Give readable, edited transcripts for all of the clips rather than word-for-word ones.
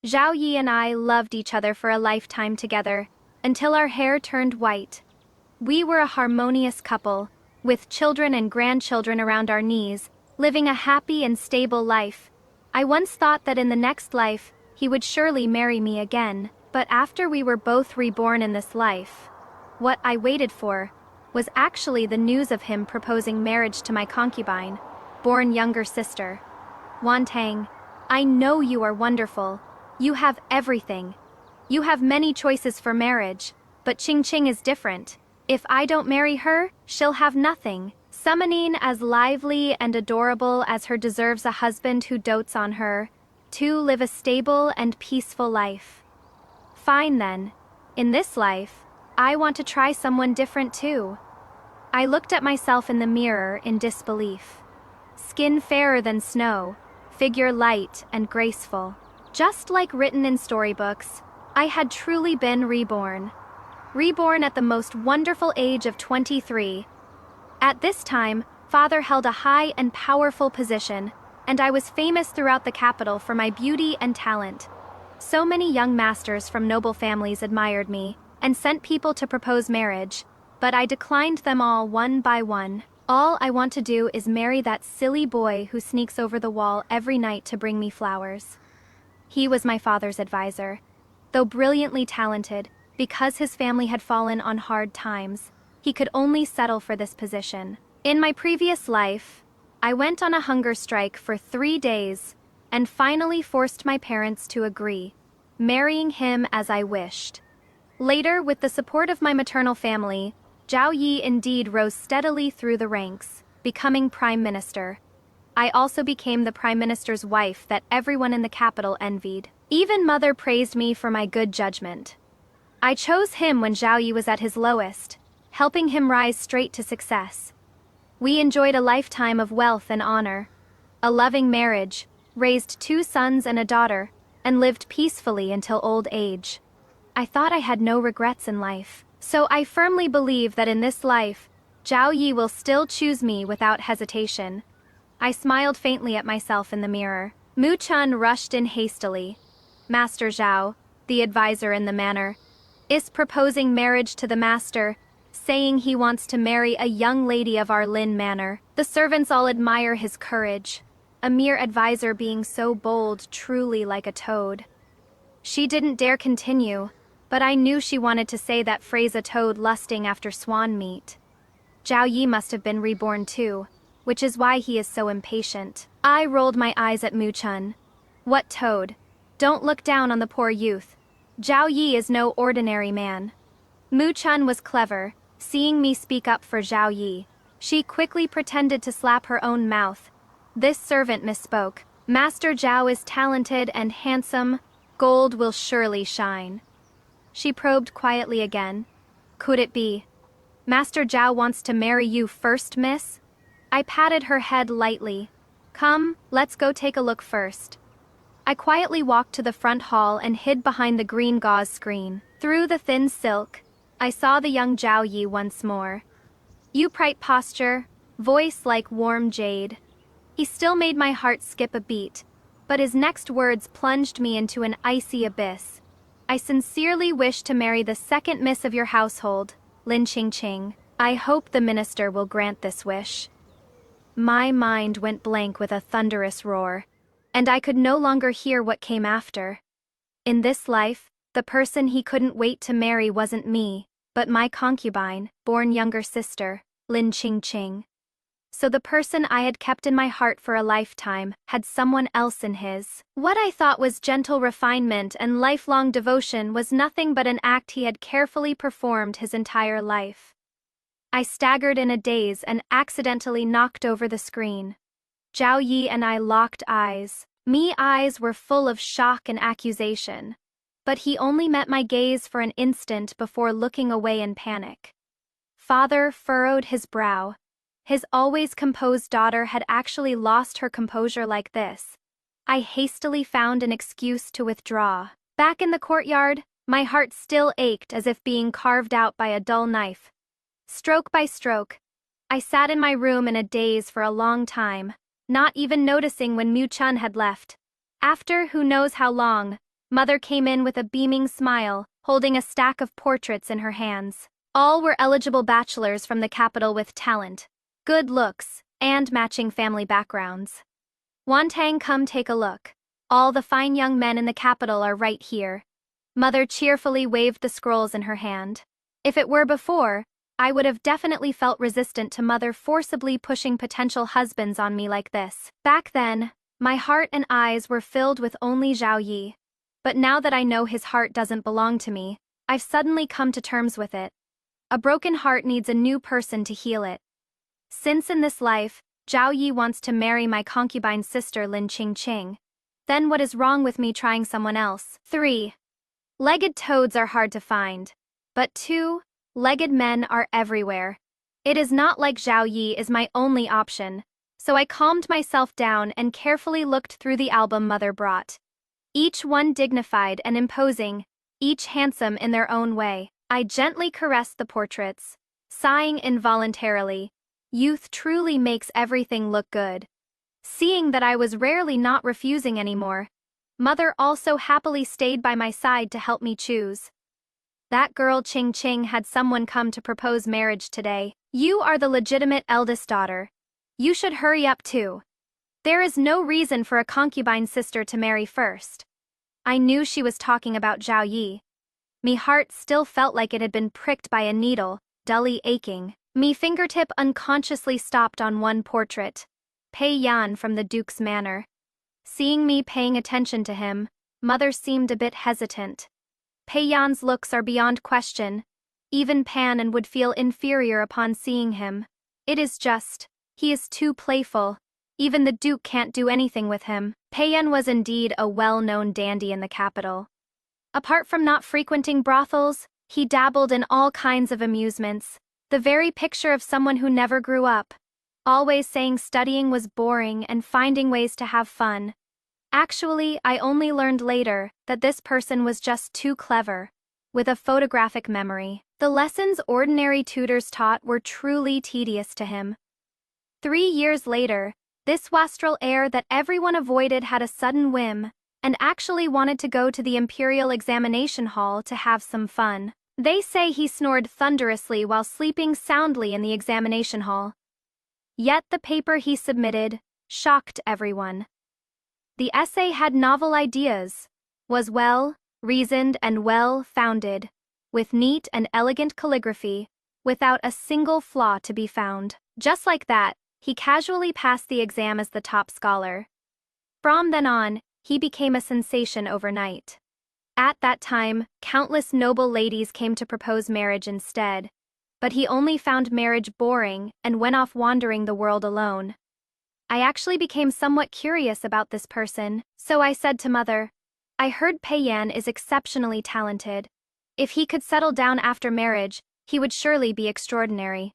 Zhao Yi and I loved each other for a lifetime together, until our hair turned white. We were a harmonious couple, with children and grandchildren around our knees, living a happy and stable life. I once thought that in the next life, he would surely marry me again, but after we were both reborn in this life, what I waited for was actually the news of him proposing marriage to my concubine, born younger sister. Wantang, I know you are wonderful. You have everything. You have many choices for marriage, but Ching Ching is different. If I don't marry her, she'll have nothing. Summoning as lively and adorable as her deserves a husband who dotes on her, to live a stable and peaceful life. Fine then. In this life, I want to try someone different too. I looked at myself in the mirror in disbelief. Skin fairer than snow, figure light and graceful. Just like written in storybooks, I had truly been reborn. Reborn at the most wonderful age of 23. At this time, father held a high and powerful position, and I was famous throughout the capital for my beauty and talent. So many young masters from noble families admired me, and sent people to propose marriage, but I declined them all one by one. All I want to do is marry that silly boy who sneaks over the wall every night to bring me flowers. He was my father's advisor. Though brilliantly talented, because his family had fallen on hard times, he could only settle for this position. In my previous life, I went on a hunger strike for 3 days, and finally forced my parents to agree, marrying him as I wished. Later, with the support of my maternal family, Zhao Yi indeed rose steadily through the ranks, becoming prime minister. I also became the prime minister's wife that everyone in the capital envied. Even mother praised me for my good judgment. I chose him when Zhao Yi was at his lowest, helping him rise straight to success. We enjoyed a lifetime of wealth and honor, a loving marriage, raised 2 sons and a daughter, and lived peacefully until old age. I thought I had no regrets in life, so I firmly believe that in this life, Zhao Yi will still choose me without hesitation. I smiled faintly at myself in the mirror. Mu Chun rushed in hastily. Master Zhao, the advisor in the manor, is proposing marriage to the master, saying he wants to marry a young lady of our Lin manor. The servants all admire his courage, a mere advisor being so bold, truly like a toad. She didn't dare continue, but I knew she wanted to say that phrase, a toad lusting after swan meat. Zhao Yi must have been reborn too, which is why he is so impatient. I rolled my eyes at Mu Chun. What toad? Don't look down on the poor youth. Zhao Yi is no ordinary man. Mu Chun was clever, seeing me speak up for Zhao Yi. She quickly pretended to slap her own mouth. This servant misspoke. Master Zhao is talented and handsome. Gold will surely shine. She probed quietly again. Could it be? Master Zhao wants to marry you first, miss? I patted her head lightly. Come, let's go take a look first. I quietly walked to the front hall and hid behind the green gauze screen. Through the thin silk, I saw the young Zhao Yi once more. Upright posture, voice like warm jade. He still made my heart skip a beat, but his next words plunged me into an icy abyss. I sincerely wish to marry the second miss of your household, Lin Ching Ching. I hope the minister will grant this wish. My mind went blank with a thunderous roar, and I could no longer hear what came after. In this life, the person he couldn't wait to marry wasn't me, but my concubine, born younger sister, Lin Ching Ching. So the person I had kept in my heart for a lifetime had someone else in his. What I thought was gentle refinement and lifelong devotion was nothing but an act he had carefully performed his entire life. I staggered in a daze and accidentally knocked over the screen. Zhao Yi and I locked eyes. Me eyes were full of shock and accusation, but he only met my gaze for an instant before looking away in panic. Father furrowed his brow. His always composed daughter had actually lost her composure like this. I hastily found an excuse to withdraw. Back in the courtyard, my heart still ached as if being carved out by a dull knife. Stroke by stroke, I sat in my room in a daze for a long time, not even noticing when Mu Chun had left. After who knows how long, Mother came in with a beaming smile, holding a stack of portraits in her hands. All were eligible bachelors from the capital with talent, good looks, and matching family backgrounds. Wantang, come take a look. All the fine young men in the capital are right here. Mother cheerfully waved the scrolls in her hand. If it were before, I would have definitely felt resistant to Mother forcibly pushing potential husbands on me like this. Back then, my heart and eyes were filled with only Zhao Yi. But now that I know his heart doesn't belong to me, I've suddenly come to terms with it. A broken heart needs a new person to heal it. Since in this life, Zhao Yi wants to marry my concubine sister Lin Qingqing, then what is wrong with me trying someone else? 3-legged toads are hard to find, but 2-legged men are everywhere. It is not like Zhao Yi is my only option, so I calmed myself down and carefully looked through the album Mother brought. Each one dignified and imposing, each handsome in their own way. I gently caressed the portraits, sighing involuntarily. Youth truly makes everything look good. Seeing that I was rarely not refusing anymore, Mother also happily stayed by my side to help me choose. That girl Ching Ching had someone come to propose marriage today. You are the legitimate eldest daughter. You should hurry up too. There is no reason for a concubine sister to marry first. I knew she was talking about Zhao Yi. Me heart still felt like it had been pricked by a needle, dully aching. Me fingertip unconsciously stopped on one portrait. Pei Yan from the Duke's manor. Seeing me paying attention to him, Mother seemed a bit hesitant. Pei Yan's looks are beyond question. Even Pan and would feel inferior upon seeing him. It is just, he is too playful. Even the Duke can't do anything with him. Pei Yan was indeed a well-known dandy in the capital. Apart from not frequenting brothels, he dabbled in all kinds of amusements. The very picture of someone who never grew up. Always saying studying was boring and finding ways to have fun. Actually, I only learned later that this person was just too clever, with a photographic memory. The lessons ordinary tutors taught were truly tedious to him. 3 years later, this wastrel heir that everyone avoided had a sudden whim, and actually wanted to go to the Imperial Examination Hall to have some fun. They say he snored thunderously while sleeping soundly in the examination hall. Yet the paper he submitted shocked everyone. The essay had novel ideas, was well-reasoned and well-founded, with neat and elegant calligraphy, without a single flaw to be found. Just like that, he casually passed the exam as the top scholar. From then on, he became a sensation overnight. At that time, countless noble ladies came to propose marriage instead, but he only found marriage boring and went off wandering the world alone. I actually became somewhat curious about this person, so I said to Mother, I heard Pei Yan is exceptionally talented. If he could settle down after marriage, he would surely be extraordinary.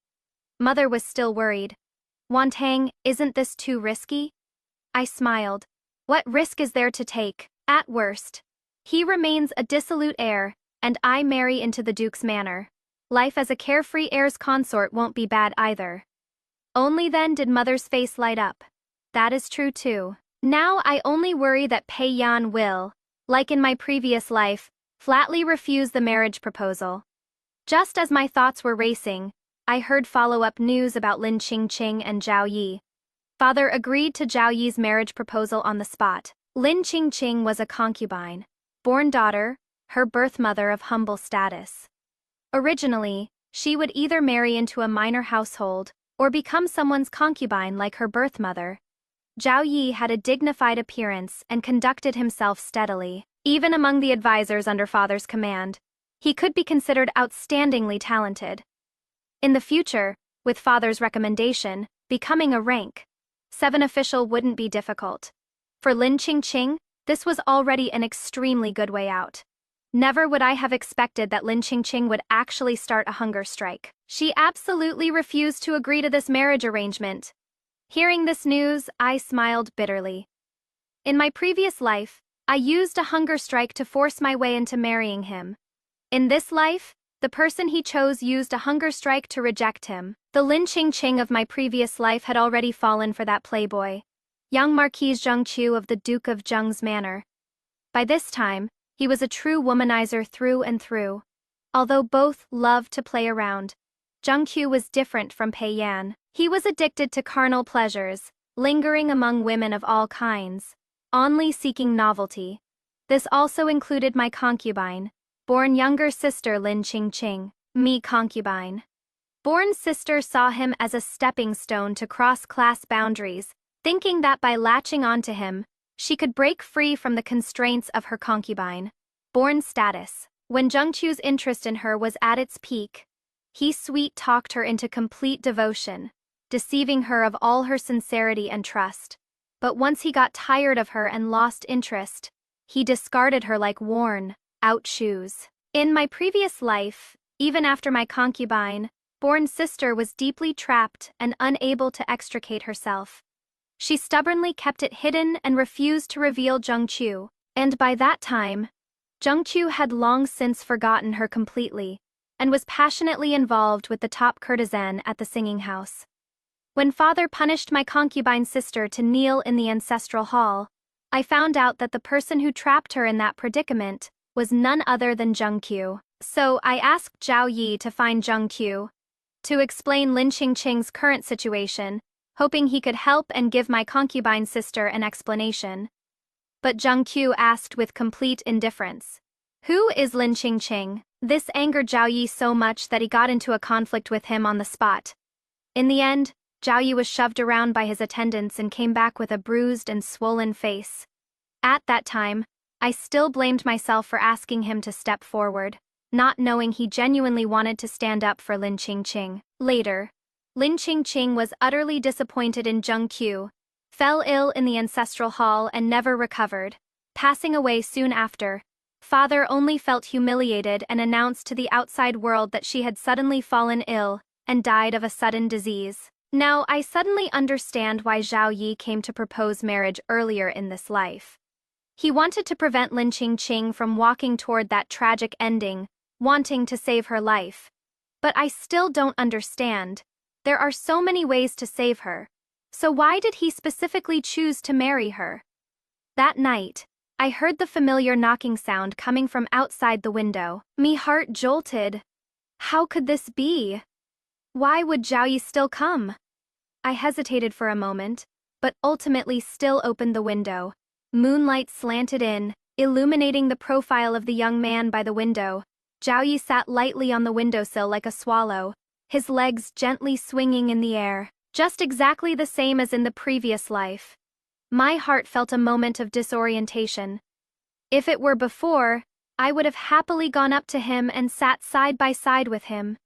Mother was still worried. Wantang, isn't this too risky? I smiled. What risk is there to take? At worst, he remains a dissolute heir, and I marry into the Duke's manor. Life as a carefree heir's consort won't be bad either. Only then did Mother's face light up. That is true too. Now I only worry that Pei Yan will, like in my previous life, flatly refuse the marriage proposal. Just as my thoughts were racing, I heard follow-up news about Lin Qingqing and Zhao Yi. Father agreed to Zhao Yi's marriage proposal on the spot. Lin Qingqing was a concubine, born daughter, her birth mother of humble status. Originally, she would either marry into a minor household or become someone's concubine like her birth mother. Zhao Yi had a dignified appearance and conducted himself steadily. Even among the advisors under father's command, he could be considered outstandingly talented. In the future, with father's recommendation, becoming a rank 7 official wouldn't be difficult. For Lin Qingqing, this was already an extremely good way out. Never would I have expected that Lin Qingqing would actually start a hunger strike. She absolutely refused to agree to this marriage arrangement. Hearing this news, I smiled bitterly. In my previous life, I used a hunger strike to force my way into marrying him. In this life, the person he chose used a hunger strike to reject him. The Lin Qingqing of my previous life had already fallen for that playboy, young Marquis Zheng Qiu of the Duke of Zheng's manor. By this time, He was a true womanizer through and through. Although both loved to play around, Jungkook was different from Payan. He was addicted to carnal pleasures, lingering among women of all kinds, only seeking novelty. This also included my concubine, born younger sister Lin Ching. Me concubine. Born sister saw him as a stepping stone to cross class boundaries, thinking that by latching onto him, she could break free from the constraints of her concubine. Born status. When Jungkook's interest in her was at its peak, he sweet-talked her into complete devotion, deceiving her of all her sincerity and trust. But once he got tired of her and lost interest, he discarded her like worn-out shoes. In my previous life, even after my concubine, born sister was deeply trapped and unable to extricate herself. She stubbornly kept it hidden and refused to reveal Jungkook, and by that time, Jungkook had long since forgotten her completely, and was passionately involved with the top courtesan at the singing house. When father punished my concubine sister to kneel in the ancestral hall, I found out that the person who trapped her in that predicament was none other than Jungkook. So I asked Zhao Yi to find Jungkook, to explain Lin Ching's current situation, hoping he could help and give my concubine sister an explanation. But Jungkook asked with complete indifference, "Who is Lin Ching?" This angered Zhao Yi so much that he got into a conflict with him on the spot. In the end, Zhao Yi was shoved around by his attendants and came back with a bruised and swollen face. At that time, I still blamed myself for asking him to step forward, not knowing he genuinely wanted to stand up for Lin Ching. Later, Lin Ching was utterly disappointed in Jungkook, fell ill in the ancestral hall and never recovered, passing away soon after. Father only felt humiliated and announced to the outside world that she had suddenly fallen ill and died of a sudden disease. Now I suddenly understand why Zhao Yi came to propose marriage earlier in this life. He wanted to prevent Lin Ching from walking toward that tragic ending, wanting to save her life. But I still don't understand. There are so many ways to save her. So why did he specifically choose to marry her? That night, I heard the familiar knocking sound coming from outside the window. Me heart jolted. How could this be? Why would Zhao Yi still come? I hesitated for a moment, but ultimately still opened the window. Moonlight slanted in, illuminating the profile of the young man by the window. Zhao Yi sat lightly on the windowsill like a swallow, his legs gently swinging in the air, just exactly the same as in the previous life. My heart felt a moment of disorientation. If it were before, I would have happily gone up to him and sat side by side with him.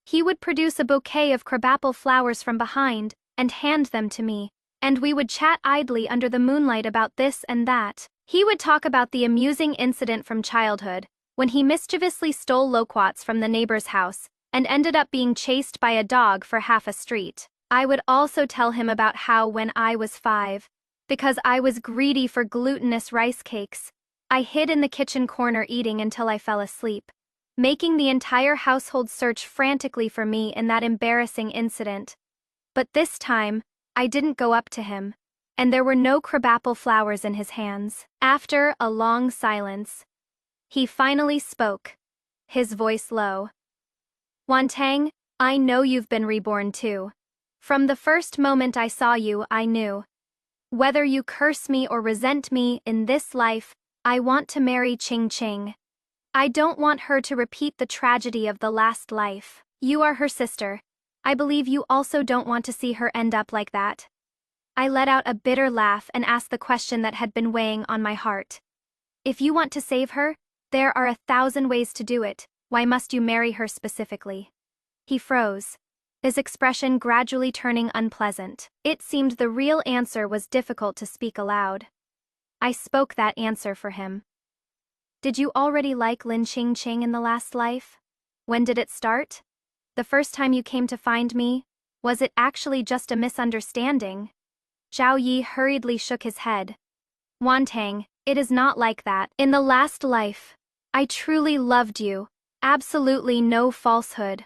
He would produce a bouquet of crabapple flowers from behind and hand them to me, and we would chat idly under the moonlight about this and that. He would talk about the amusing incident from childhood, when he mischievously stole loquats from the neighbor's house and ended up being chased by a dog for half a street. I would also tell him about how when I was 5, because I was greedy for glutinous rice cakes, I hid in the kitchen corner eating until I fell asleep, making the entire household search frantically for me in that embarrassing incident. But this time, I didn't go up to him, and there were no crabapple flowers in his hands. After a long silence, he finally spoke, his voice low. "Wantang, I know you've been reborn too. From the first moment I saw you, I knew. Whether you curse me or resent me in this life, I want to marry Ching. I don't want her to repeat the tragedy of the last life. You are her sister. I believe you also don't want to see her end up like that." I let out a bitter laugh and asked the question that had been weighing on my heart. "If you want to save her, there are 1,000 ways to do it. Why must you marry her specifically?" He froze, his expression gradually turning unpleasant. It seemed the real answer was difficult to speak aloud. I spoke that answer for him. "Did you already like Lin Ching in the last life? When did it start? The first time you came to find me, was it actually just a misunderstanding?" Zhao Yi hurriedly shook his head. "Wantang, it is not like that. In the last life, I truly loved you, absolutely no falsehood.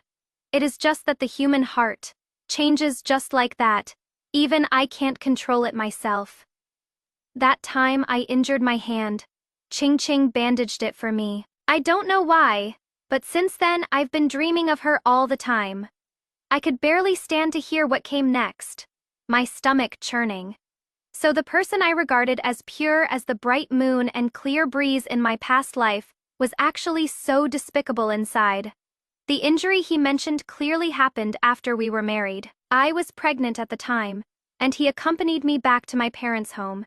It is just that the human heart changes just like that, even I can't control it myself. That time I injured my hand, Ching Ching bandaged it for me. I don't know why, but since then I've been dreaming of her all the time. I could barely stand to hear what came next, my stomach churning. So the person I regarded as pure as the bright moon and clear breeze in my past life was actually so despicable inside. The injury he mentioned clearly happened after we were married. I was pregnant at the time, and he accompanied me back to my parents' home.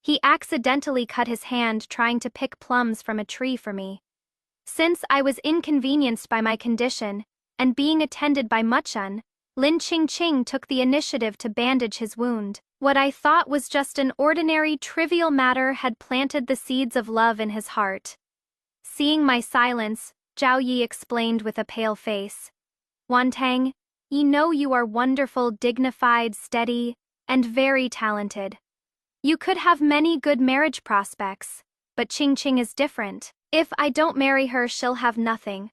He accidentally cut his hand trying to pick plums from a tree for me. Since I was inconvenienced by my condition, and being attended by Muchun, Lin Ching Ching took the initiative to bandage his wound. What I thought was just an ordinary, trivial matter had planted the seeds of love in his heart. Seeing my silence, Zhao Yi explained with a pale face. Wantang, you know you are wonderful, dignified, steady, and very talented. You could have many good marriage prospects, but Ching Ching is different. If I don't marry her, she'll have nothing.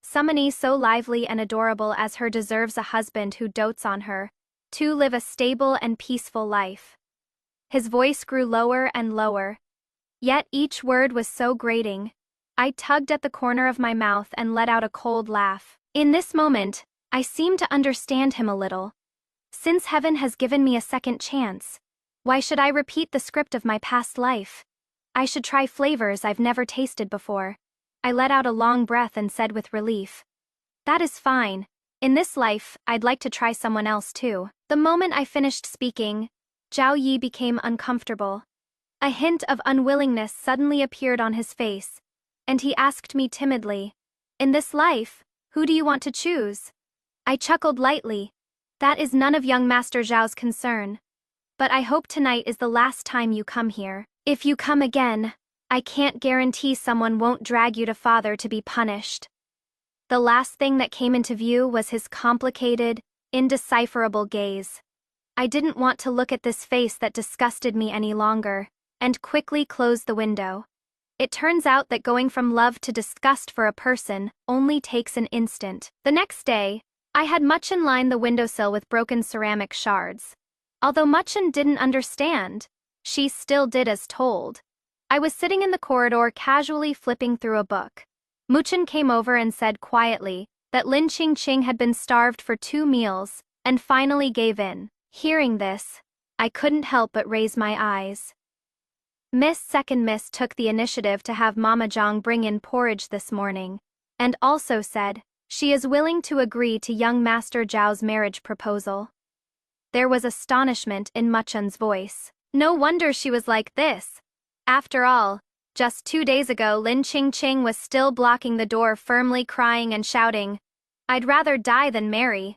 Somebody so lively and adorable as her deserves a husband who dotes on her, to live a stable and peaceful life. His voice grew lower and lower. Yet each word was so grating. I tugged at the corner of my mouth and let out a cold laugh. In this moment, I seemed to understand him a little. Since heaven has given me a second chance, why should I repeat the script of my past life? I should try flavors I've never tasted before. I let out a long breath and said with relief, that is fine. In this life, I'd like to try someone else too. The moment I finished speaking, Zhao Yi became uncomfortable. A hint of unwillingness suddenly appeared on his face, and he asked me timidly, in this life, who do you want to choose? I chuckled lightly. That is none of young Master Zhao's concern. But I hope tonight is the last time you come here. If you come again, I can't guarantee someone won't drag you to father to be punished. The last thing that came into view was his complicated, indecipherable gaze. I didn't want to look at this face that disgusted me any longer, and quickly closed the window. It turns out that going from love to disgust for a person only takes an instant. The next day, I had Muchun line the windowsill with broken ceramic shards. Although Muchun didn't understand, she still did as told. I was sitting in the corridor casually flipping through a book. Muchun came over and said quietly that Lin Ching Ching had been starved for 2 meals and finally gave in. Hearing this, I couldn't help but raise my eyes. Second Miss took the initiative to have Mama Zhang bring in porridge this morning, and also said she is willing to agree to young Master Zhao's marriage proposal. There was astonishment in Muchun's voice. No wonder she was like this. After all, just 2 days ago Lin Ching Ching was still blocking the door, firmly crying and shouting, I'd rather die than marry.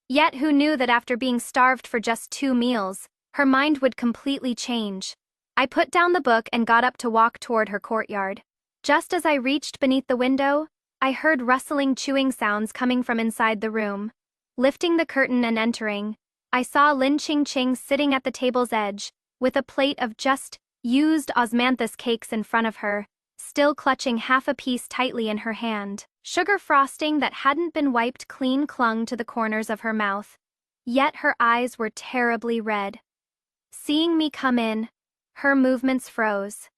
Yet who knew that after being starved for just 2 meals, her mind would completely change. I put down the book and got up to walk toward her courtyard. Just as I reached beneath the window, I heard rustling, chewing sounds coming from inside the room. Lifting the curtain and entering, I saw Lin Ching Ching sitting at the table's edge, with a plate of just used osmanthus cakes in front of her, still clutching half a piece tightly in her hand. Sugar frosting that hadn't been wiped clean clung to the corners of her mouth, yet her eyes were terribly red. Seeing me come in, her movements froze.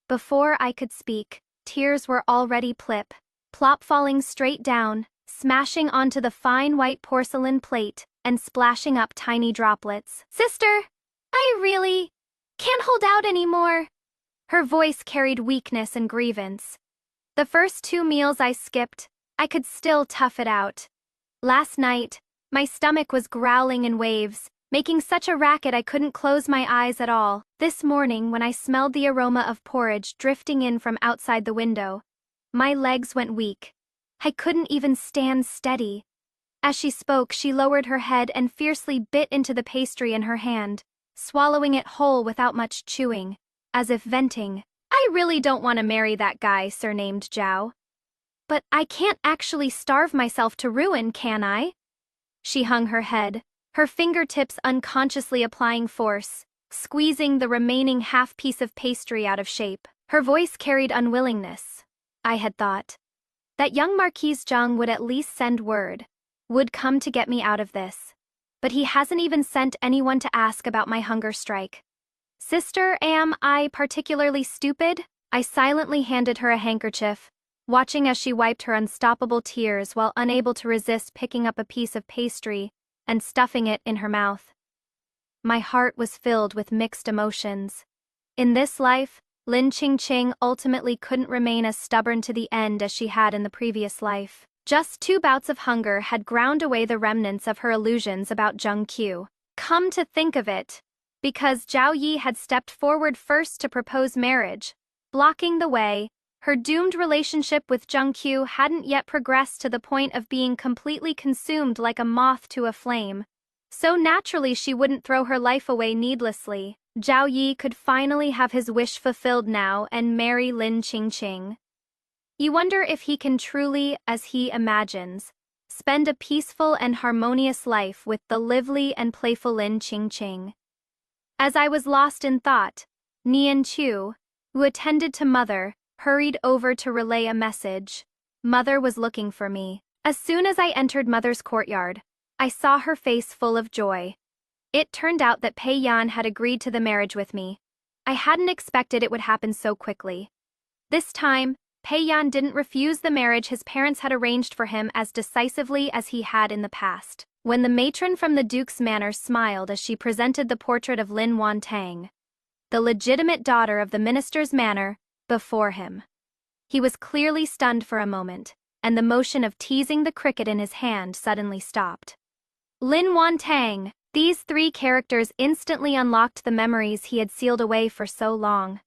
Before I could speak, tears were already plop falling straight down, smashing onto the fine white porcelain plate and splashing up tiny droplets. Sister, I really can't hold out anymore. Her voice carried weakness and grievance. The first 2 meals I skipped, I could still tough it out. Last night, my stomach was growling in waves, making such a racket I couldn't close my eyes at all. This morning, when I smelled the aroma of porridge drifting in from outside the window, my legs went weak. I couldn't even stand steady. As she spoke, she lowered her head and fiercely bit into the pastry in her hand, swallowing it whole without much chewing, as if venting. I really don't want to marry that guy surnamed Zhao. But I can't actually starve myself to ruin, can I? She hung her head, her fingertips unconsciously applying force, squeezing the remaining half piece of pastry out of shape. Her voice carried unwillingness. I had thought that young Marquise Zhang would at least send word, would come to get me out of this. But he hasn't even sent anyone to ask about my hunger strike. Sister, am I particularly stupid? I silently handed her a handkerchief, watching as she wiped her unstoppable tears while unable to resist picking up a piece of pastry and stuffing it in her mouth. My heart was filled with mixed emotions. In this life, Lin Qingqing ultimately couldn't remain as stubborn to the end as she had in the previous life. Just 2 bouts of hunger had ground away the remnants of her illusions about Zheng Qiu. Come to think of it, because Zhao Yi had stepped forward first to propose marriage, blocking the way, her doomed relationship with Zheng Qiu hadn't yet progressed to the point of being completely consumed like a moth to a flame. So naturally she wouldn't throw her life away needlessly. Zhao Yi could finally have his wish fulfilled now and marry Lin Qingqing. You wonder if he can truly, as he imagines, spend a peaceful and harmonious life with the lively and playful Lin Qingqing. As I was lost in thought, Nian Chu, who attended to Mother, hurried over to relay a message. Mother was looking for me. As soon as I entered Mother's courtyard, I saw her face full of joy. It turned out that Pei Yan had agreed to the marriage with me. I hadn't expected it would happen so quickly. This time, Pei Yan didn't refuse the marriage his parents had arranged for him as decisively as he had in the past. When the matron from the Duke's manor smiled as she presented the portrait of Lin Wantang, the legitimate daughter of the minister's manor, before him, he was clearly stunned for a moment, and the motion of teasing the cricket in his hand suddenly stopped. Lin Wantang! These 3 characters instantly unlocked the memories he had sealed away for so long.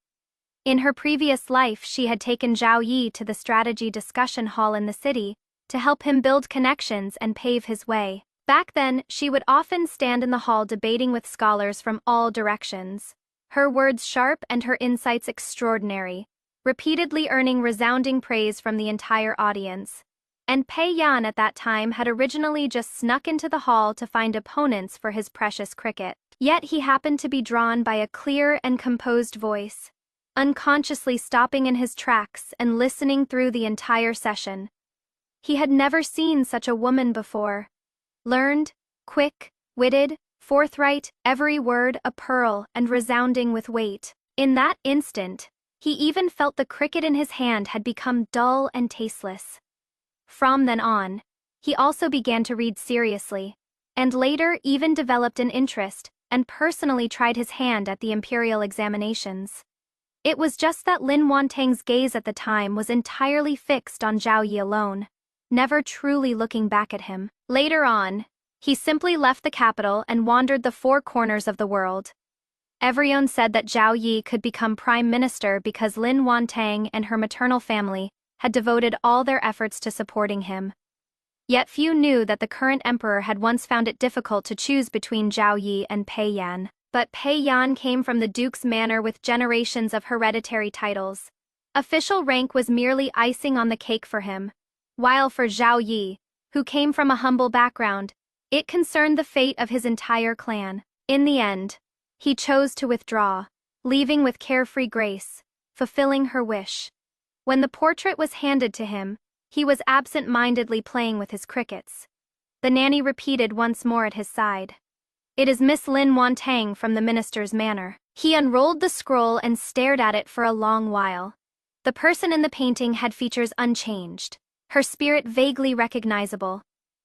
In her previous life, she had taken Zhao Yi to the strategy discussion hall in the city to help him build connections and pave his way. Back then, she would often stand in the hall debating with scholars from all directions. Her words sharp and her insights extraordinary, repeatedly earning resounding praise from the entire audience. And Pei Yan at that time had originally just snuck into the hall to find opponents for his precious cricket. Yet he happened to be drawn by a clear and composed voice, unconsciously stopping in his tracks and listening through the entire session. He had never seen such a woman before. Learned, quick-witted, forthright, every word a pearl and resounding with weight. In that instant, he even felt the cricket in his hand had become dull and tasteless. From then on, he also began to read seriously, and later even developed an interest and personally tried his hand at the imperial examinations. It was just that Lin Wantang's gaze at the time was entirely fixed on Zhao Yi alone, never truly looking back at him. Later on, he simply left the capital and wandered the 4 corners of the world. Everyone said that Zhao Yi could become prime minister because Lin Wantang and her maternal family had devoted all their efforts to supporting him. Yet few knew that the current emperor had once found it difficult to choose between Zhao Yi and Pei Yan. But Pei Yan came from the Duke's manor with generations of hereditary titles. Official rank was merely icing on the cake for him, while for Zhao Yi, who came from a humble background, it concerned the fate of his entire clan. In the end, he chose to withdraw, leaving with carefree grace, fulfilling her wish. When the portrait was handed to him, he was absent-mindedly playing with his crickets. The nanny repeated once more at his side, "It is Miss Lin Wantang from the minister's manor." He unrolled the scroll and stared at it for a long while. The person in the painting had features unchanged, her spirit vaguely recognizable.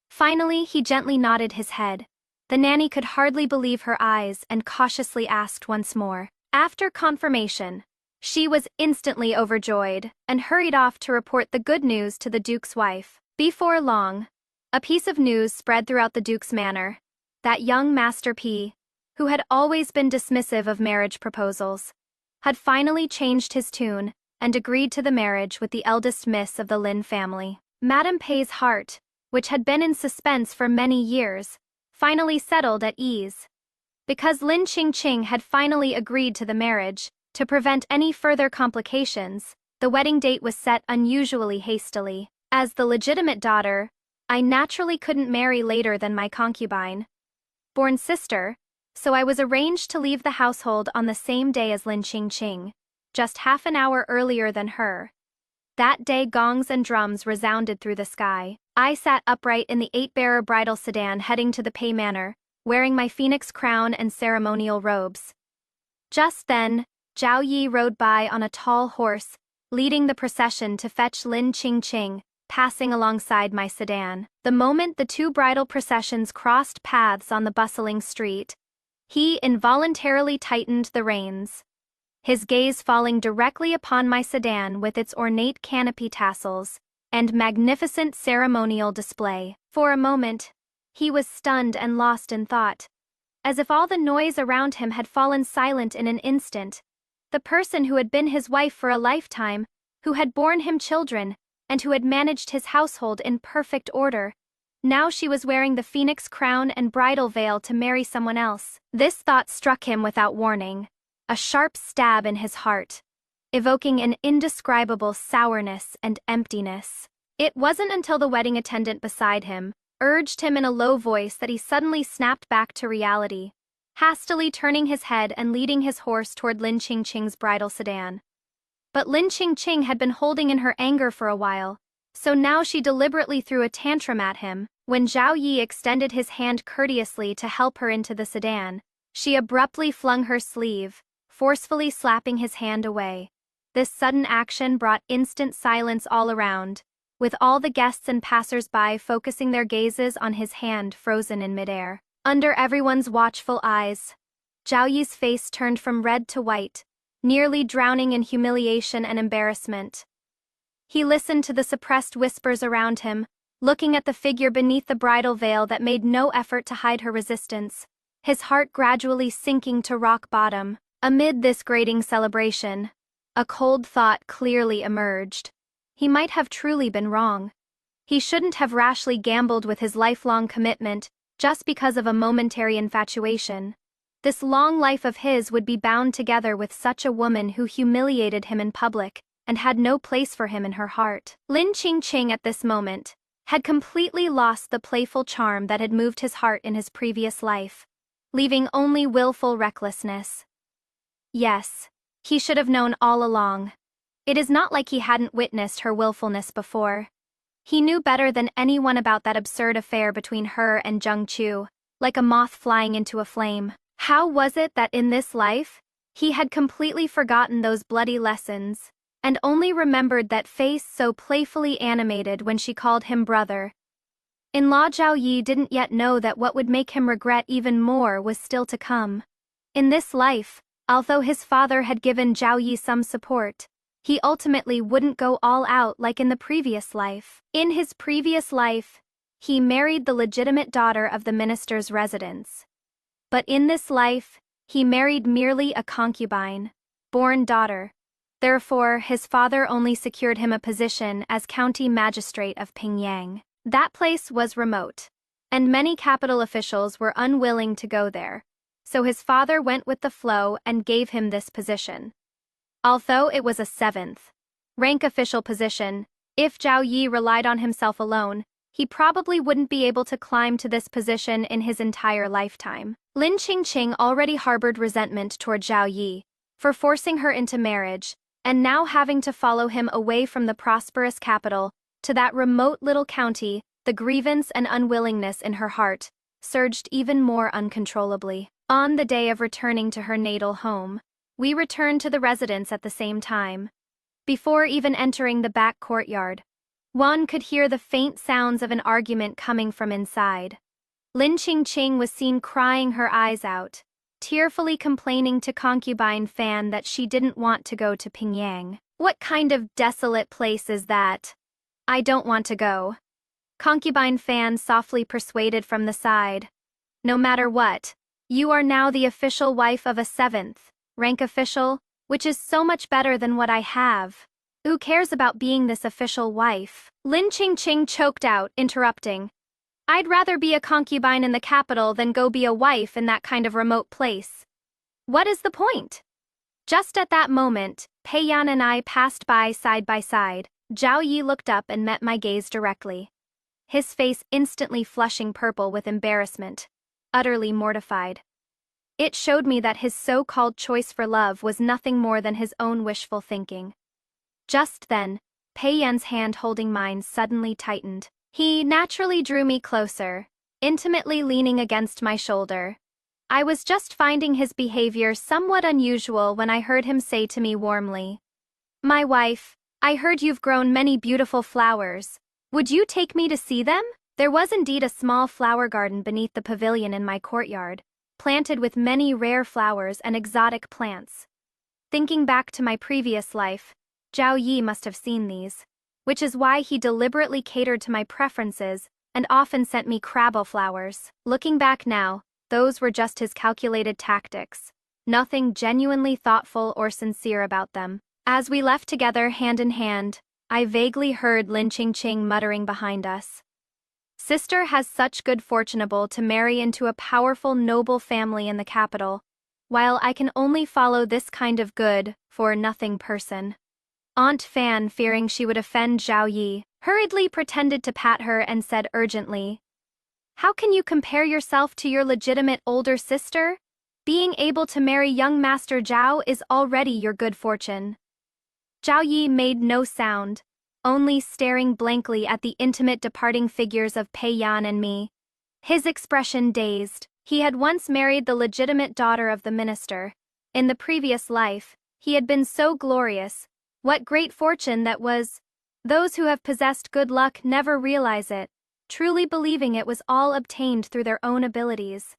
Finally, he gently nodded his head. The nanny could hardly believe her eyes and cautiously asked once more. After confirmation, she was instantly overjoyed and hurried off to report the good news to the Duke's wife. Before long, a piece of news spread throughout the Duke's manor. That young Master P, who had always been dismissive of marriage proposals, had finally changed his tune and agreed to the marriage with the eldest miss of the Lin family. Madame Pei's heart, which had been in suspense for many years, finally settled at ease. Because Lin Qingqing had finally agreed to the marriage, to prevent any further complications, the wedding date was set unusually hastily. As the legitimate daughter, I naturally couldn't marry later than my concubine born sister, so I was arranged to leave the household on the same day as Lin Qingqing, just half an hour earlier than her. That day gongs and drums resounded through the sky. I sat upright in the 8-bearer bridal sedan heading to the Pei Manor, wearing my phoenix crown and ceremonial robes. Just then, Zhao Yi rode by on a tall horse, leading the procession to fetch Lin Qingqing, passing alongside my sedan. The moment the two bridal processions crossed paths on the bustling street, he involuntarily tightened the reins, his gaze falling directly upon my sedan with its ornate canopy tassels and magnificent ceremonial display. For a moment, he was stunned and lost in thought, as if all the noise around him had fallen silent in an instant. The person who had been his wife for a lifetime, who had borne him children, and who had managed his household in perfect order, now she was wearing the phoenix crown and bridal veil to marry someone else. This thought struck him without warning, a sharp stab in his heart, evoking an indescribable sourness and emptiness. It wasn't until the wedding attendant beside him urged him in a low voice that he suddenly snapped back to reality, hastily turning his head and leading his horse toward Lin Qingqing's bridal sedan. But Lin Qingqing had been holding in her anger for a while, so now she deliberately threw a tantrum at him. When Zhao Yi extended his hand courteously to help her into the sedan, she abruptly flung her sleeve, forcefully slapping his hand away. This sudden action brought instant silence all around, with all the guests and passers-by focusing their gazes on his hand frozen in midair. Under everyone's watchful eyes, Zhao Yi's face turned from red to white, nearly drowning in humiliation and embarrassment. He listened to the suppressed whispers around him, looking at the figure beneath the bridal veil that made no effort to hide her resistance, his heart gradually sinking to rock bottom. Amid this grating celebration, a cold thought clearly emerged. He might have truly been wrong. He shouldn't have rashly gambled with his lifelong commitment just because of a momentary infatuation. This long life of his would be bound together with such a woman who humiliated him in public and had no place for him in her heart. Lin Qingqing at this moment had completely lost the playful charm that had moved his heart in his previous life, leaving only willful recklessness. Yes, he should have known all along. It is not like he hadn't witnessed her willfulness before. He knew better than anyone about that absurd affair between her and Zheng Chu, like a moth flying into a flame. How was it that in this life, he had completely forgotten those bloody lessons, and only remembered that face so playfully animated when she called him brother? In-law Zhao Yi didn't yet know that what would make him regret even more was still to come. In this life, although his father had given Zhao Yi some support, he ultimately wouldn't go all out like in the previous life. In his previous life, he married the legitimate daughter of the minister's residence. But in this life, he married merely a concubine, born daughter. Therefore, his father only secured him a position as county magistrate of Pingyang. That place was remote, and many capital officials were unwilling to go there, so his father went with the flow and gave him this position. Although it was a seventh-rank official position, if Zhao Yi relied on himself alone, he probably wouldn't be able to climb to this position in his entire lifetime. Lin Qingqing already harbored resentment toward Zhao Yi for forcing her into marriage, and now having to follow him away from the prosperous capital to that remote little county, the grievance and unwillingness in her heart surged even more uncontrollably. On the day of returning to her natal home, we returned to the residence at the same time. Before even entering the back courtyard, one could hear the faint sounds of an argument coming from inside. Lin Qingqing was seen crying her eyes out, tearfully complaining to concubine Fan that she didn't want to go to Pingyang. "What kind of desolate place is that? I don't want to go," concubine Fan softly persuaded from the side. "No matter what, you are now the official wife of a seventh-rank official, which is so much better than what I have. Who cares about being this official wife?" Lin Qingqing choked out, interrupting. "I'd rather be a concubine in the capital than go be a wife in that kind of remote place. What is the point?" Just at that moment, Pei Yan and I passed by side. Zhao Yi looked up and met my gaze directly, his face instantly flushing purple with embarrassment, utterly mortified. It showed me that his so-called choice for love was nothing more than his own wishful thinking. Just then, Pei Yan's hand holding mine suddenly tightened. He naturally drew me closer, intimately leaning against my shoulder. I was just finding his behavior somewhat unusual when I heard him say to me warmly, "My wife, I heard you've grown many beautiful flowers. Would you take me to see them?" There was indeed a small flower garden beneath the pavilion in my courtyard, planted with many rare flowers and exotic plants. Thinking back to my previous life, Zhao Yi must have seen these, which is why he deliberately catered to my preferences and often sent me crabble flowers. Looking back now, those were just his calculated tactics. Nothing genuinely thoughtful or sincere about them. As we left together hand in hand, I vaguely heard Lin Qingqing muttering behind us. "Sister has such good fortunable to marry into a powerful noble family in the capital, while I can only follow this kind of good for nothing person." Aunt Fan, fearing she would offend Zhao Yi, hurriedly pretended to pat her and said urgently, "How can you compare yourself to your legitimate older sister? Being able to marry young Master Zhao is already your good fortune." Zhao Yi made no sound, only staring blankly at the intimate departing figures of Pei Yan and me. His expression dazed. He had once married the legitimate daughter of the minister. In the previous life, he had been so glorious. What great fortune that was! Those who have possessed good luck never realize it, truly believing it was all obtained through their own abilities.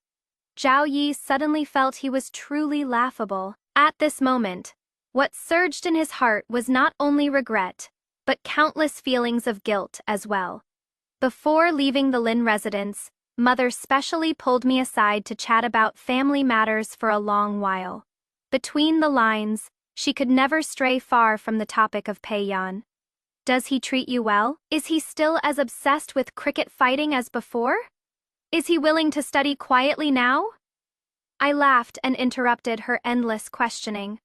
Zhao Yi suddenly felt he was truly laughable. At this moment, what surged in his heart was not only regret, but countless feelings of guilt as well. Before leaving the Lin residence, Mother specially pulled me aside to chat about family matters for a long while. Between the lines, she could never stray far from the topic of Pei Yan. "Does he treat you well? Is he still as obsessed with cricket fighting as before? Is he willing to study quietly now?" I laughed and interrupted her endless questioning.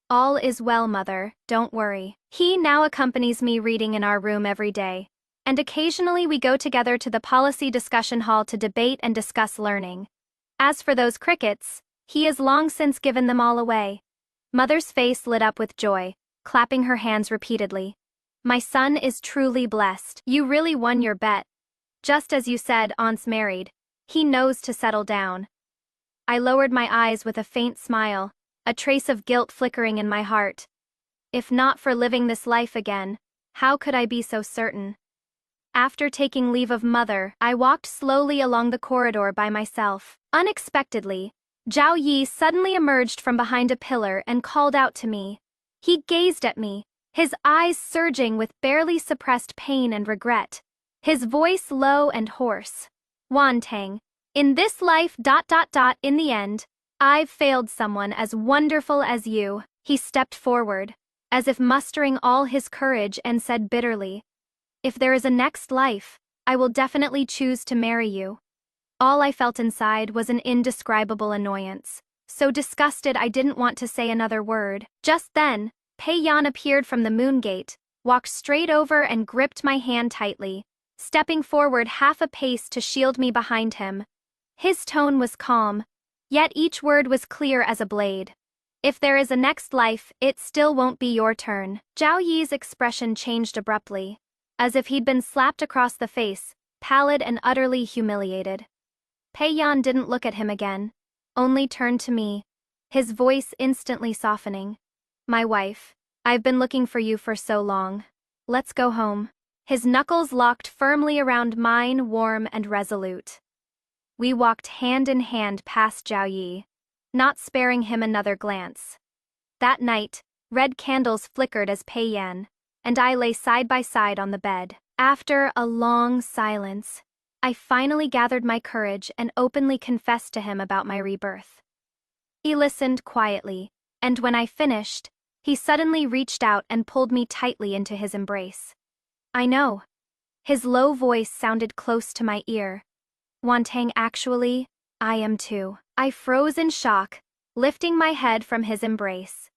"All is well, Mother, don't worry. He now accompanies me reading in our room every day, and occasionally we go together to the policy discussion hall to debate and discuss learning. As for those crickets, he has long since given them all away." Mother's face lit up with joy, clapping her hands repeatedly. "My son is truly blessed. You really won your bet. Just as you said, Aunt's married. He knows to settle down." I lowered my eyes with a faint smile, a trace of guilt flickering in my heart. If not for living this life again, how could I be so certain? After taking leave of Mother, I walked slowly along the corridor by myself. Unexpectedly, Zhao Yi suddenly emerged from behind a pillar and called out to me. He gazed at me, his eyes surging with barely suppressed pain and regret, his voice low and hoarse. "Wantang, in this life... In the end, I've failed someone as wonderful as you." He stepped forward, as if mustering all his courage, and said bitterly, "If there is a next life, I will definitely choose to marry you." All I felt inside was an indescribable annoyance. So disgusted I didn't want to say another word. Just then, Pei Yan appeared from the moon gate, walked straight over and gripped my hand tightly, stepping forward half a pace to shield me behind him. His tone was calm, yet each word was clear as a blade. "If there is a next life, it still won't be your turn." Zhao Yi's expression changed abruptly, as if he'd been slapped across the face, pallid and utterly humiliated. Pei Yan didn't look at him again, only turned to me, his voice instantly softening. "My wife, I've been looking for you for so long. Let's go home." His knuckles locked firmly around mine, warm and resolute. We walked hand in hand past Zhao Yi, not sparing him another glance. That night, red candles flickered as Pei Yan and I lay side by side on the bed. After a long silence, I finally gathered my courage and openly confessed to him about my rebirth. He listened quietly, and when I finished, he suddenly reached out and pulled me tightly into his embrace. "I know." His low voice sounded close to my ear. "Wantang, actually, I am too." I froze in shock, lifting my head from his embrace.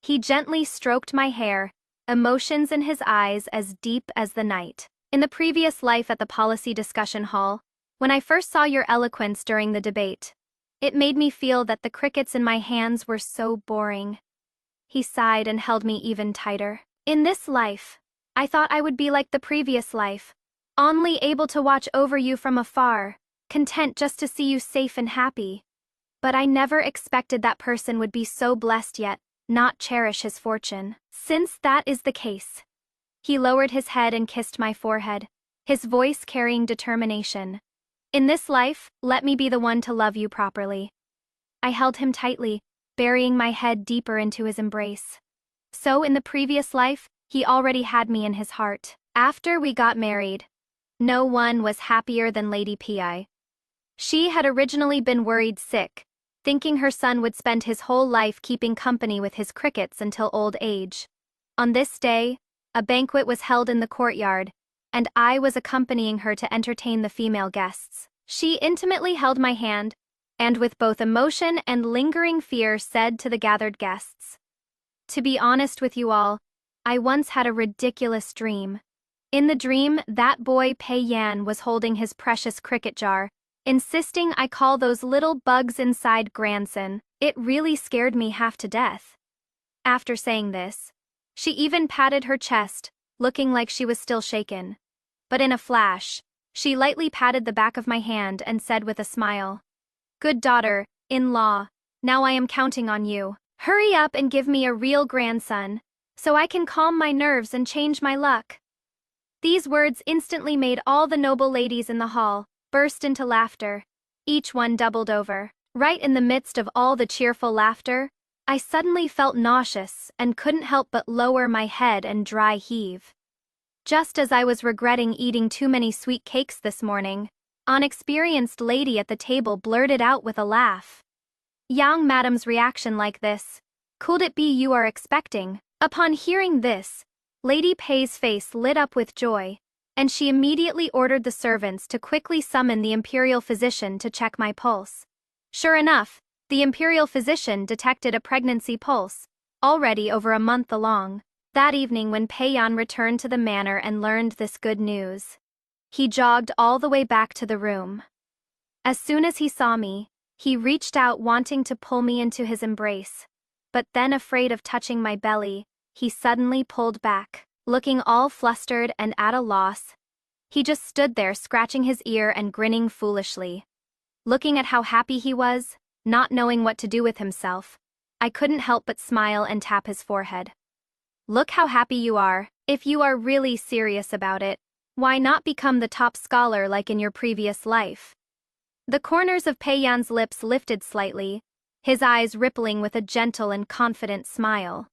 He gently stroked my hair, emotions in his eyes as deep as the night. "In the previous life at the policy discussion hall, when I first saw your eloquence during the debate, it made me feel that the crickets in my hands were so boring." He sighed and held me even tighter. "In this life, I thought I would be like the previous life, only able to watch over you from afar, content just to see you safe and happy. But I never expected that person would be so blessed yet not cherish his fortune. Since that is the case. He lowered his head and kissed my forehead, his voice carrying determination. In this life, let me be the one to love you properly. I held him tightly, burying my head deeper into his embrace. So in the previous life, he already had me in his heart. After we got married, no one was happier than Lady Pi. She had originally been worried sick, thinking her son would spend his whole life keeping company with his crickets until old age. On this day, a banquet was held in the courtyard, and I was accompanying her to entertain the female guests. She intimately held my hand, and with both emotion and lingering fear said to the gathered guests, "To be honest with you all, I once had a ridiculous dream. In the dream, that boy Pei Yan was holding his precious cricket jar, insisting I call those little bugs inside grandson. It really scared me half to death." After saying this, she even patted her chest, looking like she was still shaken. But in a flash, she lightly patted the back of my hand and said with a smile, "Good daughter-in-law, now I am counting on you. Hurry up and give me a real grandson, so I can calm my nerves and change my luck." These words instantly made all the noble ladies in the hall burst into laughter. Each one doubled over. Right in the midst of all the cheerful laughter, I suddenly felt nauseous and couldn't help but lower my head and dry heave. Just as I was regretting eating too many sweet cakes this morning, an experienced lady at the table blurted out with a laugh, "Young madam's reaction like this. Could it be you are expecting?" Upon hearing this, Lady Pei's face lit up with joy, and she immediately ordered the servants to quickly summon the imperial physician to check my pulse. Sure enough, the imperial physician detected a pregnancy pulse, already over a month along. That evening when Pei Yan returned to the manor and learned this good news, he jogged all the way back to the room. As soon as he saw me, he reached out wanting to pull me into his embrace, but then afraid of touching my belly, he suddenly pulled back. Looking all flustered and at a loss, he just stood there scratching his ear and grinning foolishly. Looking at how happy he was, not knowing what to do with himself, I couldn't help but smile and tap his forehead. "Look how happy you are. If you are really serious about it, why not become the top scholar like in your previous life?" The corners of Pei Yan's lips lifted slightly, his eyes rippling with a gentle and confident smile.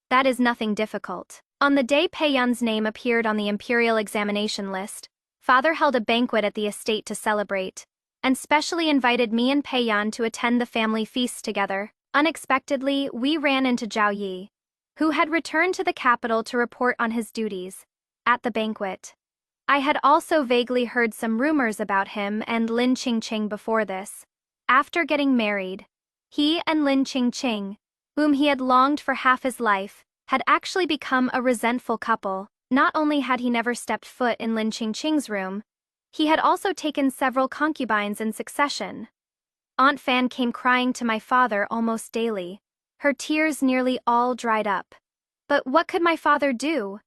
"That is nothing difficult." On the day Pei Yan's name appeared on the imperial examination list, Father held a banquet at the estate to celebrate, and specially invited me and Pei Yan to attend the family feasts together. Unexpectedly, we ran into Zhao Yi, who had returned to the capital to report on his duties. At the banquet, I had also vaguely heard some rumors about him and Lin Qingqing before this. After getting married, he and Lin Qingqing, whom he had longed for half his life, had actually become a resentful couple. Not only had he never stepped foot in Lin Qingqing's room, he had also taken several concubines in succession. Aunt Fan came crying to my father almost daily. Her tears nearly all dried up. But what could my father do?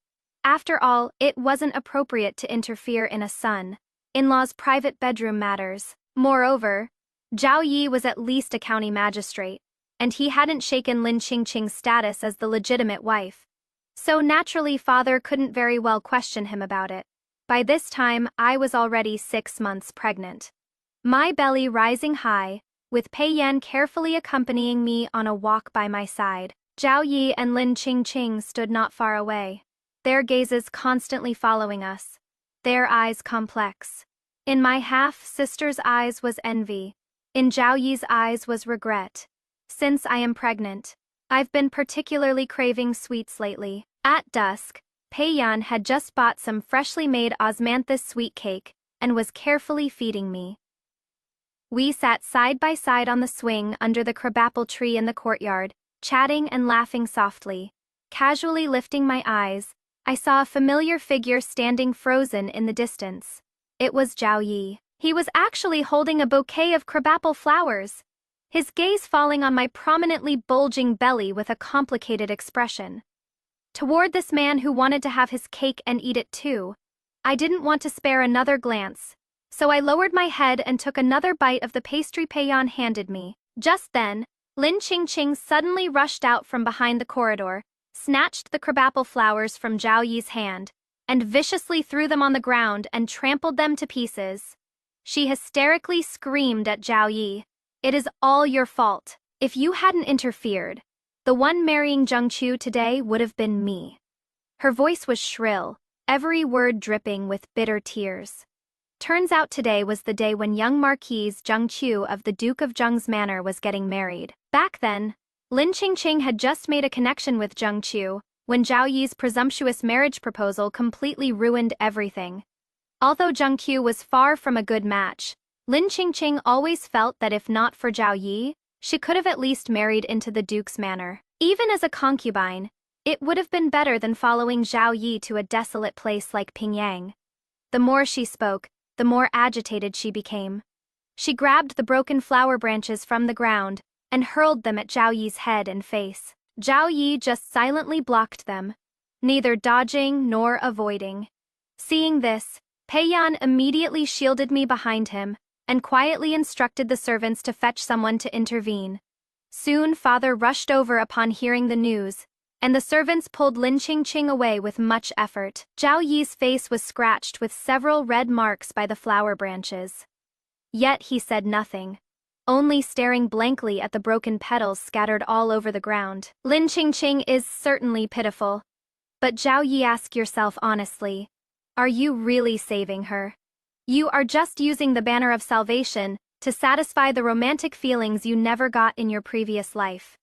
After all, it wasn't appropriate to interfere in a son-in-law's private bedroom matters. Moreover, Zhao Yi was at least a county magistrate, and he hadn't shaken Lin Qingqing's status as the legitimate wife. So naturally father couldn't very well question him about it. By this time, I was already 6 months pregnant. My belly rising high, with Pei Yan carefully accompanying me on a walk by my side. Zhao Yi and Lin Qingqing stood not far away, their gazes constantly following us, their eyes complex. In my half-sister's eyes was envy. In Zhao Yi's eyes was regret. Since I am pregnant, I've been particularly craving sweets lately. At dusk, Pei Yan had just bought some freshly made osmanthus sweet cake and was carefully feeding me. We sat side by side on the swing under the crabapple tree in the courtyard, chatting and laughing softly. Casually lifting my eyes, I saw a familiar figure standing frozen in the distance. It was Zhao Yi. He was actually holding a bouquet of crabapple flowers, his gaze falling on my prominently bulging belly with a complicated expression. Toward this man who wanted to have his cake and eat it too, I didn't want to spare another glance, so I lowered my head and took another bite of the pastry Pei Yan handed me. Just then, Lin Qingqing suddenly rushed out from behind the corridor, snatched the crabapple flowers from Zhao Yi's hand, and viciously threw them on the ground and trampled them to pieces. She hysterically screamed at Zhao Yi, "It is all your fault. If you hadn't interfered, the one marrying Zheng Qiu today would have been me." Her voice was shrill, every word dripping with bitter tears. Turns out today was the day when young Marquise Zheng Qiu of the Duke of Zheng's manor was getting married. Back then, Lin Qingqing had just made a connection with Zheng Qiu, when Zhao Yi's presumptuous marriage proposal completely ruined everything. Although Zheng Qiu was far from a good match, Lin Qingqing always felt that if not for Zhao Yi, she could have at least married into the Duke's manor. Even as a concubine, it would have been better than following Zhao Yi to a desolate place like Pingyang. The more she spoke, the more agitated she became. She grabbed the broken flower branches from the ground and hurled them at Zhao Yi's head and face. Zhao Yi just silently blocked them, neither dodging nor avoiding. Seeing this, Pei Yan immediately shielded me behind him and quietly instructed the servants to fetch someone to intervene. Soon father rushed over upon hearing the news, and the servants pulled Lin Qingqing away with much effort. Zhao Yi's face was scratched with several red marks by the flower branches. Yet he said nothing, only staring blankly at the broken petals scattered all over the ground. Lin Qingqing is certainly pitiful. But Zhao Yi, ask yourself honestly, are you really saving her? You are just using the banner of salvation to satisfy the romantic feelings you never got in your previous life.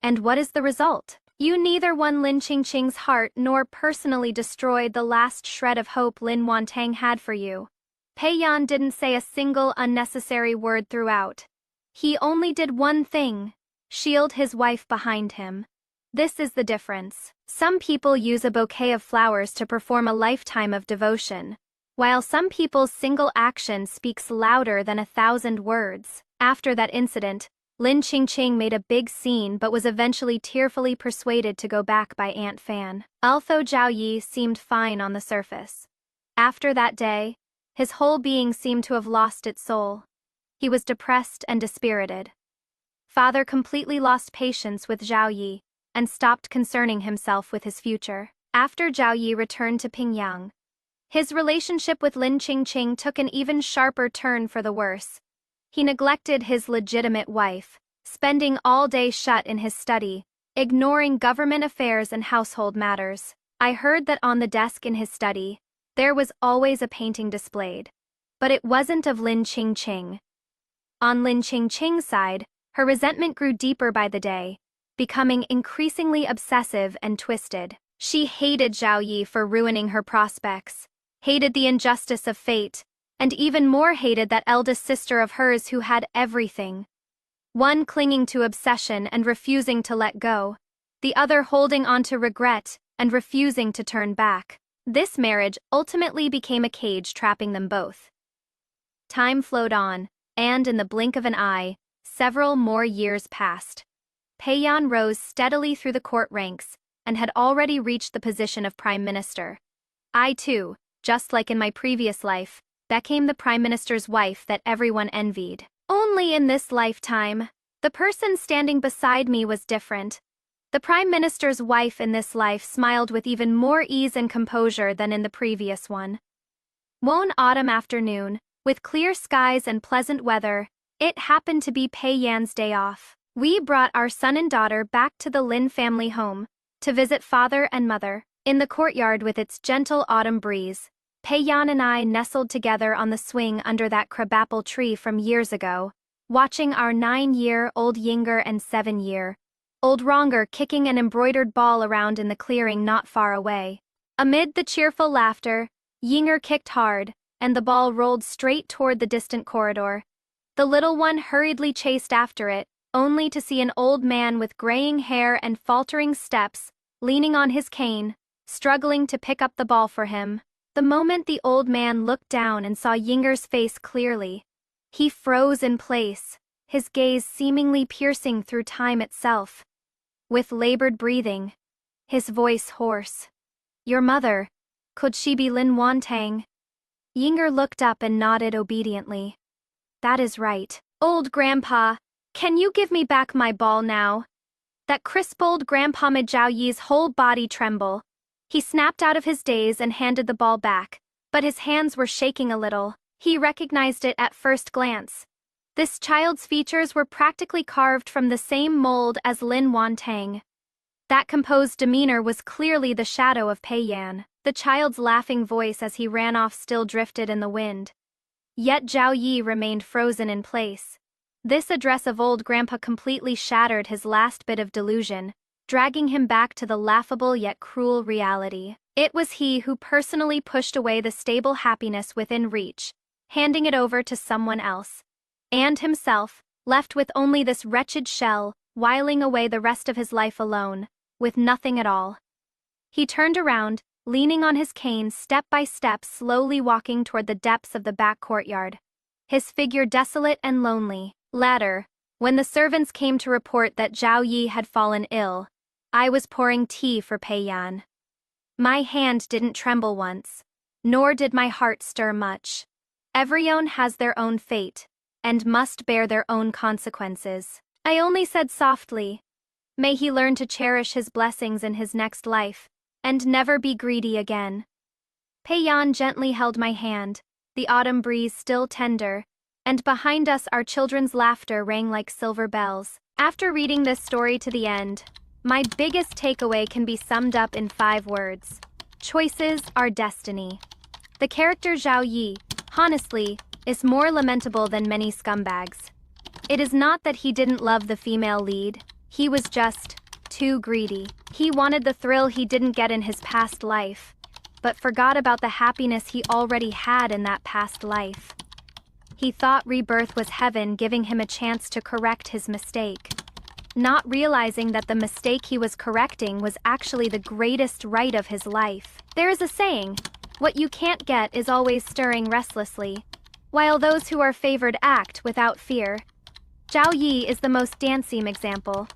And what is the result? You neither won Lin Qingqing's heart nor personally destroyed the last shred of hope Lin Wantang had for you. Pei Yan didn't say a single unnecessary word throughout. He only did one thing: shield his wife behind him. This is the difference. Some people use a bouquet of flowers to perform a lifetime of devotion, while some people's single action speaks louder than 1,000 words. After that incident, Lin Qingqing made a big scene but was eventually tearfully persuaded to go back by Aunt Fan. Although Zhao Yi seemed fine on the surface, after that day, his whole being seemed to have lost its soul. He was depressed and dispirited. Father completely lost patience with Zhao Yi and stopped concerning himself with his future. After Zhao Yi returned to Pingyang, his relationship with Lin Qingqing took an even sharper turn for the worse. He neglected his legitimate wife, spending all day shut in his study, ignoring government affairs and household matters. I heard that on the desk in his study, there was always a painting displayed. But it wasn't of Lin Qingqing. On Lin Qingqing's side, her resentment grew deeper by the day, becoming increasingly obsessive and twisted. She hated Zhao Yi for ruining her prospects, hated the injustice of fate, and even more hated that eldest sister of hers who had everything. One clinging to obsession and refusing to let go, the other holding on to regret and refusing to turn back. This marriage ultimately became a cage trapping them both. Time flowed on, and in the blink of an eye, several more years passed. Pei Yan rose steadily through the court ranks and had already reached the position of prime minister. I too, just like in my previous life, became the prime minister's wife that everyone envied. Only in this lifetime, the person standing beside me was different. The prime minister's wife in this life smiled with even more ease and composure than in the previous one. One autumn afternoon, with clear skies and pleasant weather, it happened to be Pei Yan's day off. We brought our son and daughter back to the Lin family home to visit father and mother. In the courtyard with its gentle autumn breeze, Pei Yan and I nestled together on the swing under that crabapple tree from years ago, watching our 9-year-old Yinger and 7-year-old Ronger kicking an embroidered ball around in the clearing not far away. Amid the cheerful laughter, Yinger kicked hard, and the ball rolled straight toward the distant corridor. The little one hurriedly chased after it, only to see an old man with graying hair and faltering steps, leaning on his cane, struggling to pick up the ball for him. The moment the old man looked down and saw Yinger's face clearly, he froze in place, his gaze seemingly piercing through time itself. With labored breathing, his voice hoarse. "Your mother, could she be Lin Wantang?" Yinger looked up and nodded obediently. "That is right. Old grandpa, Can you give me back my ball now? That crisp old grandpa made Zhao Yi's whole body tremble. He snapped out of his daze and handed the ball back, but his hands were shaking a little. He recognized it at first glance. This child's features were practically carved from the same mold as Lin Wantang. That composed demeanor was clearly the shadow of Pei Yan. The child's laughing voice as he ran off still drifted in the wind. Yet Zhao Yi remained frozen in place. This address of old grandpa completely shattered his last bit of delusion, dragging him back to the laughable yet cruel reality. It was he who personally pushed away the stable happiness within reach, handing it over to someone else. And himself, left with only this wretched shell, whiling away the rest of his life alone, with nothing at all. He turned around, leaning on his cane step by step, slowly walking toward the depths of the back courtyard. His figure desolate and lonely. Later, when the servants came to report that Zhao Yi had fallen ill, I was pouring tea for Pei Yan. My hand didn't tremble once, nor did my heart stir much. Everyone has their own fate, and must bear their own consequences. I only said softly, may he learn to cherish his blessings in his next life, and never be greedy again. Pei Yan gently held my hand, the autumn breeze still tender, and behind us our children's laughter rang like silver bells. After reading this story to the end, my biggest takeaway can be summed up in 5 words. Choices are destiny. The character Zhao Yi, honestly, is more lamentable than many scumbags. It is not that he didn't love the female lead, he was just too greedy. He wanted the thrill he didn't get in his past life, but forgot about the happiness he already had in that past life. He thought rebirth was heaven giving him a chance to correct his mistake, not realizing that the mistake he was correcting was actually the greatest right of his life. There is a saying, what you can't get is always stirring restlessly, while those who are favored act without fear. Zhao Yi is the most dancing example.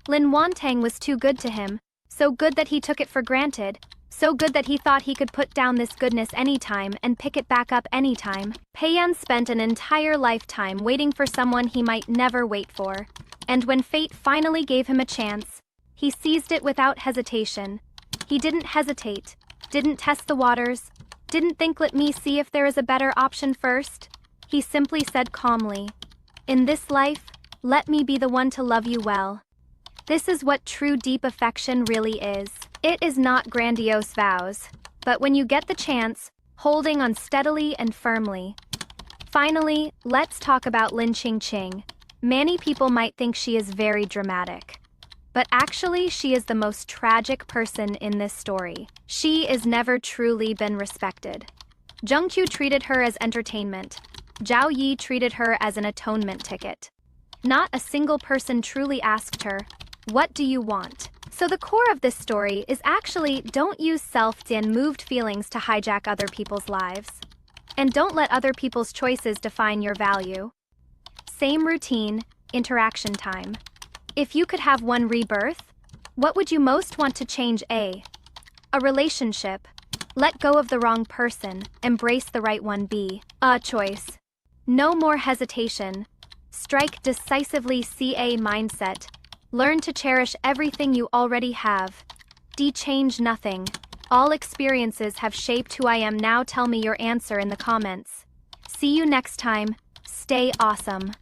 Lin Wantang was too good to him, so good that he took it for granted, so good that he thought he could put down this goodness anytime and pick it back up anytime. Pei Yan spent an entire lifetime waiting for someone he might never wait for, and when fate finally gave him a chance, he seized it without hesitation. He didn't hesitate, didn't test the waters, didn't think let me see if there is a better option first. He simply said calmly, in this life, let me be the one to love you well. This is what true deep affection really is. It is not grandiose vows, but when you get the chance, holding on steadily and firmly. Finally, let's talk about Lin Qingqing. Many people might think she is very dramatic, but actually she is the most tragic person in this story. She is never truly been respected. Zhengqiu treated her as entertainment. Zhao Yi treated her as an atonement ticket. Not a single person truly asked her, what do you want? So the core of this story is actually don't use self-and moved feelings to hijack other people's lives. And don't let other people's choices define your value. Same routine, interaction time. If you could have one rebirth, what would you most want to change? A relationship. Let go of the wrong person, embrace the right one. B a choice. No more hesitation. Strike decisively. CA mindset. Learn to cherish everything you already have. D change nothing. All experiences have shaped who I am now. Tell me your answer in the comments. See you next time. Stay awesome.